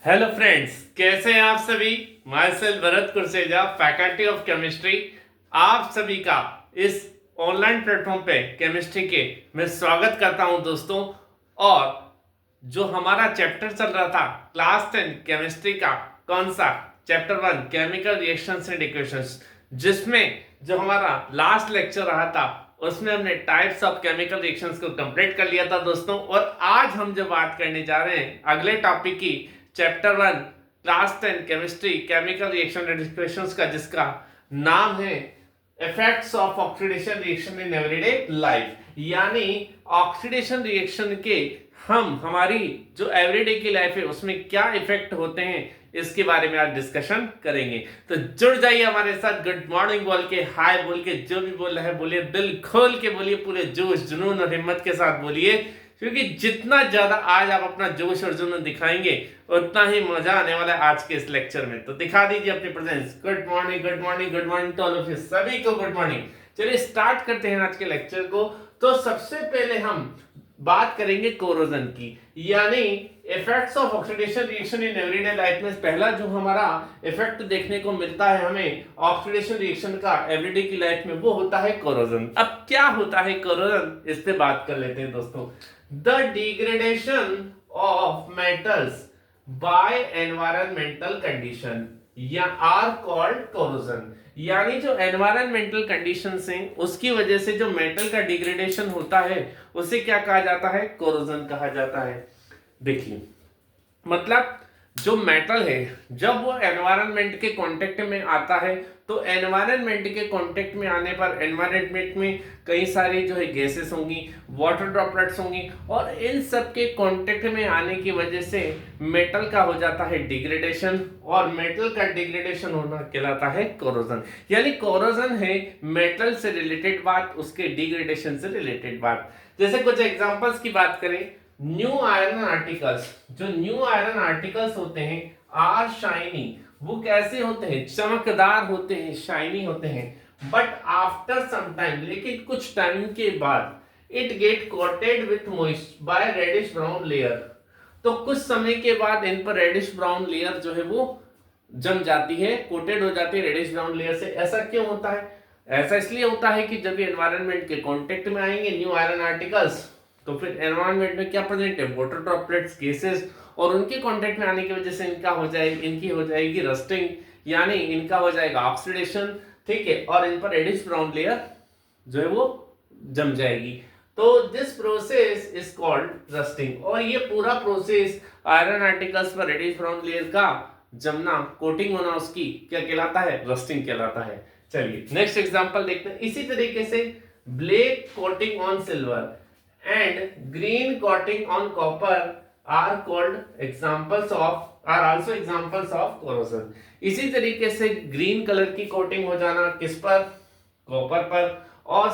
Hello friends, कैसे हैं आप सभी। Myself Bharat Kurseja, faculty of chemistry. आप सभी का इस ऑनलाइन प्लेटफॉर्म पे केमिस्ट्री के मैं स्वागत करता हूं दोस्तों। और जो हमारा चैप्टर चल रहा था क्लास 10 केमिस्ट्री का, कौन सा chapter 1 chemical reactions and equations, जिसमें जो हमारा लास्ट लेक्चर रहा था उसमें हमने टाइप्स ऑफ केमिकल रिएक्शंस को कंप्लीट कर लिया था दोस्तों। और आज हम जो बात करने जा रहे हैं अगले टॉपिक की, chapter 1 class 10 chemistry chemical reaction and equations का, जिसका नाम है effects of oxidation reaction in everyday life. यानी ऑक्सीडेशन रिएक्शन के हमारी जो एवरीडे की लाइफ है उसमें क्या इफेक्ट होते हैं, इसके बारे में आज डिस्कशन करेंगे। तो जुड़ जाइए हमारे साथ, गुड मॉर्निंग बोल के, हाय बोल के, जो भी बोल रहा है बोलिए, दिल खोल के बोलिए, पूरे जोश जुनून और हिम्मत के साथ बोलिए, क्योंकि जितना ज्यादा आज आप अपना जोश और जुनून दिखाएंगे उतना ही मजा आने वाला है आज के इस लेक्चर में। तो दिखा दीजिए अपनी presence. Good morning, good morning, good morning to all of you, सभी को गुड मॉर्निंग। चलिए स्टार्ट करते हैं आज के लेक्चर को। तो सबसे पहले हम बात करेंगे कोरोजन की, यानी effects of oxidation reaction in everyday life में पहला जो हमारा इफेक्ट देखने को मिलता है हमें ऑक्सीडेशन रिएक्शन का एवरीडे की लाइफ में, वो होता है कोरोजन। अब क्या होता है कोरोजन, इस पे बात कर लेते हैं दोस्तों। The degradation of metals bye environmental condition या आर कॉल्ड कोरोजन। यानी जो एनवायरमेंटल कंडीशंस हैं उसकी वजह से जो मेटल का डिग्रेडेशन होता है उसे क्या कहा जाता है, कोरोजन कहा जाता है। देखिए, मतलब जो मेटल है जब वो एनवायरनमेंट के कांटेक्ट में आता है तो एनवायरनमेंट के कांटेक्ट में आने पर एनवायरनमेंट में कई सारी जो है गैसेस होंगी, वाटर ड्रॉपलेट्स होंगी, और इन सब के कांटेक्ट में आने की वजह से मेटल का हो जाता है डिग्रेडेशन, और मेटल का डिग्रेडेशन होना कहलाता है कोरोजन। यानी कोरोजन है मेटल से रिलेटेड बात, उसके डिग्रेडेशन से रिलेटेड बात। जैसे कुछ एग्जांपल्स की बात करें, न्यू आयरन आर्टिकल्स, जो न्यू आयरन आर्टिकल्स होते हैं आर शाइनी। वो कैसे होते हैं, चमकदार होते हैं, शाइनी होते हैं, बट आफ्टर सम टाइम, लेकिन कुछ टाइम के बाद it get coated with moist by reddish brown layer. तो कुछ समय के बाद इन पर रेडिश ब्राउन लेयर जो है वो जम जाती है, कोटेड हो जाती है रेडिश ब्राउन लेयर से। ऐसा क्यों होता है? ऐसा इसलिए होता है कि जब ये एनवायरनमेंट के कांटेक्ट में आएंगे न्यू आयरन आर्टिकल्स, तो फिर एनवायरनमेंट में क्या प्रेजेंट है, वाटर ड्रॉपलेट्स, गैसेस, और उनके कांटेक्ट में आने की वजह से इनकी हो जाएगी रस्टिंग, यानी इनका हो जाएगा ऑक्सीडेशन, ठीक है, और इन पर रेडिश ब्राउन लेयर जो है वो जम जाएगी। तो this process is called rusting, और ये पूरा प्रोसेस आयरन आर्टिकल्स पर रेडिश ब्राउन लेयर का जमना, कोटिंग होना, उसकी क्या कहलाता है, रस्टिंग कहलाता है। चलिए नेक्स्ट एग्जांपल देखते हैं। इसी तरीके से black coating on silver and green coating on copper are also examples of corrosion। इसी तरीके से ग्रीन कलर की कोटिंग हो जाना किस पर, कॉपर पर, और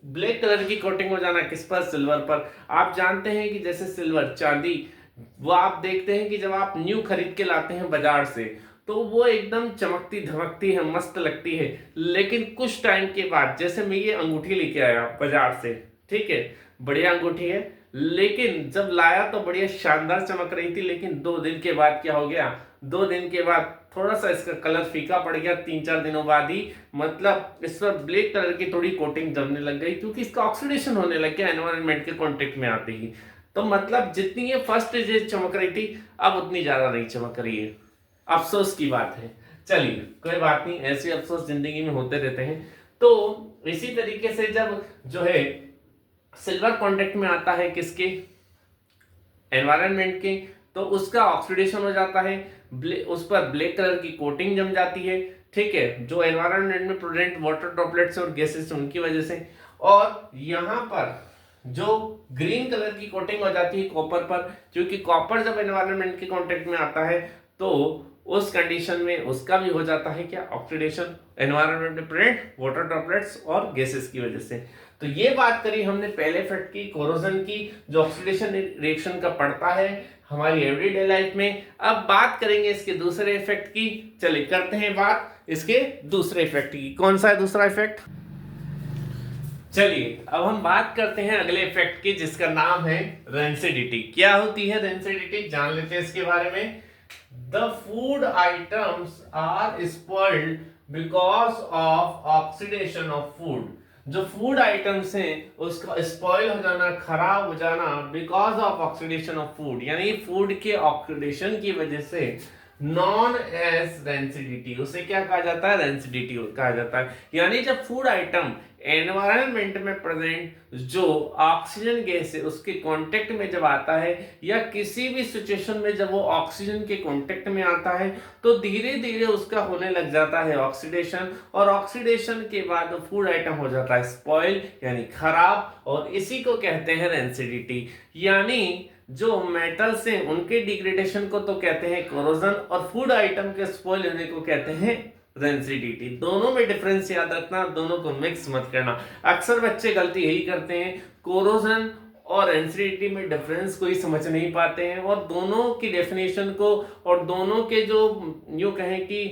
ब्लैक कलर की कोटिंग हो जाना किस पर, सिल्वर पर। आप जानते हैं कि जैसे सिल्वर, चांदी, वो आप देखते हैं कि जब आप न्यू खरीद के लाते हैं बाजार से तो वो एकदम चमकती धमकती है, मस्त लगती है, लेकिन कुछ टाइम के बाद, जैसे मैं ये अंगूठी लेके आया बाजार से, ठीक है, बढ़िया अंगूठी है, लेकिन जब लाया तो बढ़िया शानदार चमक रही थी, लेकिन 2 दिन के बाद क्या हो गया, 2 दिन के बाद थोड़ा सा इसका कलर फीका पड़ गया। 3-4 दिनों बाद ही मतलब इस पर ब्लैक कलर की थोड़ी कोटिंग जमने लग गई, क्योंकि इसका ऑक्सीडेशन होने लग गया एनवायरनमेंट के कांटेक्ट में आते ही। तो मतलब जितनी ये फर्स्ट स्टेज चमक रही थी अब उतनी ज्यादा नहीं चमक रही है। अफसोस की बात है। चलिए कोई बात नहीं, ऐसे अफसोस जिंदगी में होते रहते हैं। तो इसी तरीके से जब जो है सिल्वर कांटेक्ट में आता है किसके, एनवायरनमेंट के, तो उसका ऑक्सीडेशन हो जाता है, उस पर ब्लैक कलर की कोटिंग जम जाती है, ठीक है, जो एनवायरनमेंट में प्रेजेंट वाटर ड्रॉपलेट्स और गैसेस उनकी वजह से। और यहाँ पर जो ग्रीन कलर की कोटिंग हो जाती है कॉपर पर, क्योंकि कॉपर जब एनवायरनमेंट के कांटेक्ट में आता है तो उस कंडीशन में उसका भी हो जाता है क्या, ऑक्सीडेशन, एनवायरनमेंट में प्रेजेंट वाटर ड्रॉपलेट्स और गैसेस की वजह से। तो ये बात करी हमने पहले इफेक्ट की, कोरोजन की, जो ऑक्सीडेशन रिएक्शन का पड़ता है हमारी एवरीडे लाइफ में। अब बात करेंगे इसके दूसरे इफेक्ट की। चलिए करते हैं बात इसके दूसरे इफेक्ट की। कौन सा है दूसरा इफेक्ट? चलिए अब हम बात करते हैं अगले इफेक्ट की, जिसका नाम है रेंसिडिटी। क्या होती है रेंसिडिटी, जान लेते हैं इसके बारे में। The food items are spoiled because of oxidation of food. जो फूड आइटम्स हैं उसका स्पॉइल हो जाना, खराब हो जाना, because of oxidation of food, यानी फूड के ऑक्सीडेशन की वजह से, नॉन एज रेंसिडिटी, उसे क्या कहा जाता है? रेंसिडिटी कहा जाता है। यानी जब फूड आइटम एनवायरनमेंट में प्रेजेंट जो ऑक्सीजन गैस है उसके कांटेक्ट में जब आता है, या किसी भी सिचुएशन में जब वो ऑक्सीजन के कांटेक्ट में आता है, तो धीरे धीरे उसका होने लग जाता है ऑक्सीडेशन, और ऑक्सीडेशन के बाद फूड आइटम हो जाता है स्पॉइल यानी खराब, और इसी को कहते हैं रेंसिडिटी। यानी जो मेटल्स हैं उनके डिग्रेडेशन को तो कहते हैं कोरोजन, और फूड आइटम के स्पॉइल होने को कहते हैं रेंसिडिटी। दोनों में डिफरेंस याद रखना, दोनों को मिक्स मत करना। अक्सर बच्चे गलती यही करते हैं, कोरोजन और रेंसिडिटी में डिफरेंस कोई समझ नहीं पाते हैं, और दोनों की डेफिनेशन को और दोनों के जो यूं कहें कि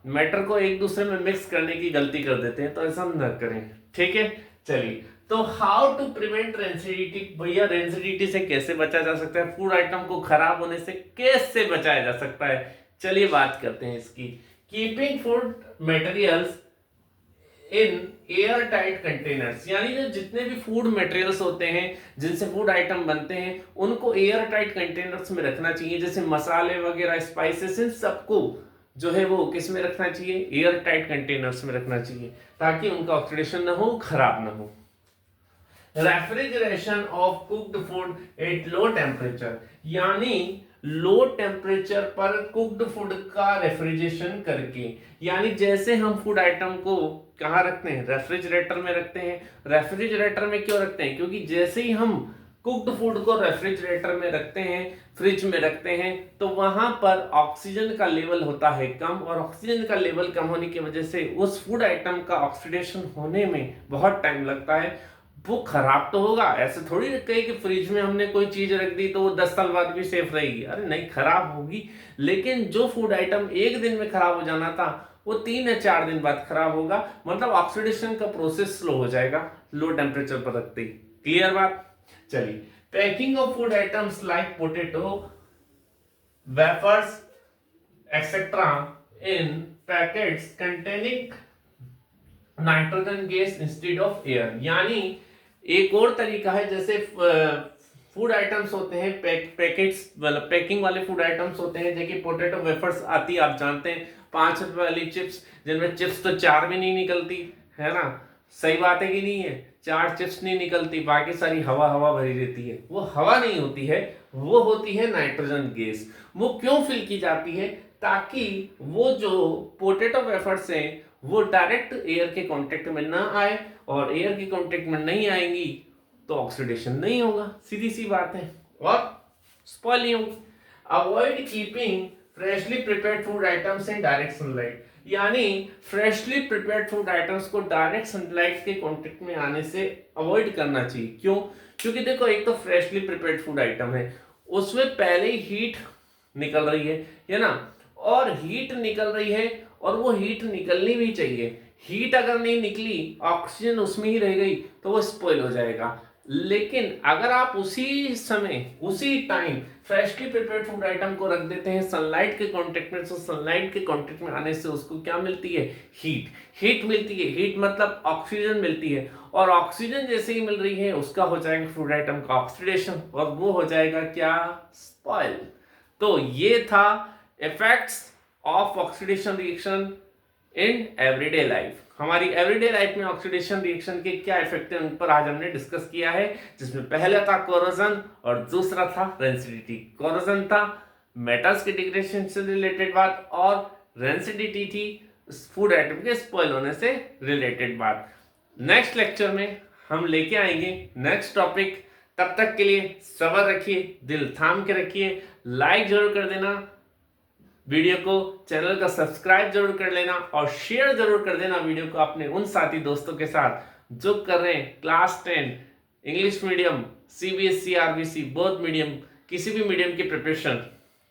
मैटर को एक दूसरे में मिक्स करने की गलती कर देते हैं, तो ऐसा न करें, ठीक है। चलिए, तो हाउ टू प्रिवेंट रेंसिडिटी, भैया रेंसिडिटी से कैसे बचा जा सकता है, फूड आइटम को खराब होने से कैसे बचाया जा सकता है, चलिए बात करते हैं इसकी। Keeping food materials in air tight containers, यानी जो जितने भी फूड मटेरियल्स होते हैं जिनसे फूड आइटम बनते हैं उनको एयर टाइट कंटेनर्स में रखना चाहिए। जैसे मसाले वगैरह, स्पाइसेस, इन सबको जो है वो किस में रखना चाहिए? एयर टाइट कंटेनर्स में रखना चाहिए, ताकि उनका ऑक्सीडेशन ना हो, खराब ना हो। Refrigeration of cooked food at low temperature, यानी लो टेम्परेचर पर कुक्ड फूड का रेफ्रिजरेशन करके, यानी जैसे हम फूड आइटम को कहाँ रखते हैं? रेफ्रिजरेटर में रखते हैं। रेफ्रिजरेटर में क्यों रखते हैं? क्योंकि जैसे ही हम कुक्ड फूड को रेफ्रिजरेटर में रखते हैं, फ्रिज में रखते हैं, तो वहां पर ऑक्सीजन का लेवल होता है कम, और ऑक्सीजन का लेवल कम होने की वजह से उस फूड आइटम का ऑक्सीडेशन होने में बहुत टाइम लगता है। वो खराब तो होगा, ऐसे थोड़ी कहे कि फ्रिज में हमने कोई चीज रख दी तो वो 10 साल बाद भी सेफ रहेगी, अरे नहीं, खराब होगी। लेकिन जो फूड आइटम एक दिन में खराब हो जाना था वो 3 या 4 दिन बाद खराब होगा, मतलब ऑक्सीडेशन का प्रोसेस स्लो हो जाएगा लो टेम्परेचर पर रखते ही। क्लियर बात? चलिए, packing of food items like potato, wafers etcetera in packets containing nitrogen gas instead of air, यानी एक और तरीका है, जैसे फूड आइटम्स होते हैं पैकेट्स मतलब पैकिंग वाले फूड आइटम्स होते हैं, जैसे पोटैटो वेफर्स आती है, आप जानते हैं 5 रुपए वाली चिप्स, जिनमें चिप्स तो 4 भी नहीं निकलती है ना, सही बात है कि नहीं है? 4 चिप्स नहीं निकलती, बाकी सारी हवा हवा भरी रहती है। वो हवा नहीं होती है, वो होती है नाइट्रोजन गैस। वो क्यों फिल की जाती है? ताकि वो जो पोटैटो वेफर्स हैं वो डायरेक्ट एयर के कांटेक्ट में ना आए, और एयर के कांटेक्ट में नहीं आएंगी तो ऑक्सीडेशन नहीं होगा, सीधी सी बात है, और स्पॉइल नहीं होगी। Avoid keeping freshly prepared food items in direct sunlight, यानी फ्रेशली प्रिपेयर्ड फूड आइटम्स को डायरेक्ट सनलाइट के कांटेक्ट में आने से अवॉइड करना चाहिए। क्यों? क्योंकि देखो, एक तो फ्रेशली प्रिपेयर्ड फूड आइटम है, उसमें पहले ही हीट निकल रही है ना, और हीट निकल रही है, और वो हीट निकलनी भी चाहिए। हीट अगर नहीं निकली, ऑक्सीजन उसमें ही रह गई, तो वो स्पॉइल हो जाएगा। लेकिन अगर आप उसी समय उसी time freshly prepared food item को रख देते हैं सनलाइट के कांटेक्ट में, तो सनलाइट के कांटेक्ट में आने से उसको क्या मिलती है? हीट मिलती है। हीट मतलब ऑक्सीजन मिलती है, और ऑक्सीजन जैसे ही मिल रही है उसका हो जाएगा फूड आइटम का ऑक्सीडेशन, और वो हो जाएगा क्या? स्पॉइल। तो ये था effects of oxidation reaction in everyday life. हमारी एवरीडे लाइफ में ऑक्सीडेशन रिएक्शन के क्या इफेक्ट है उन पर आज हमने डिस्कस किया है, जिसमें पहला था कोरोजन और दूसरा था रेंसिडिटी। कोरोजन था मेटल्स के डिग्रेडेशन से रिलेटेड बात, और रेंसिडिटी थी फूड आइटम के स्पॉइल होने से रिलेटेड बात। नेक्स्ट लेक्चर में हम लेके आएंगे नेक्स्ट टॉपिक। तब तक के लिए सब्र रखिए, दिल थाम के रखिए, लाइक जरूर कर देना वीडियो को, चैनल का सब्सक्राइब जरूर कर लेना, और शेयर जरूर कर देना वीडियो को अपने उन साथी दोस्तों के साथ जो कर रहे हैं class 10 English medium, CBSE, RBC, both medium, किसी भी मीडियम की प्रिपरेशन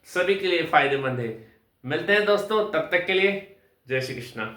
सभी के लिए फायदेमंद है। मिलते हैं दोस्तों, तब तक के लिए जय श्री कृष्णा।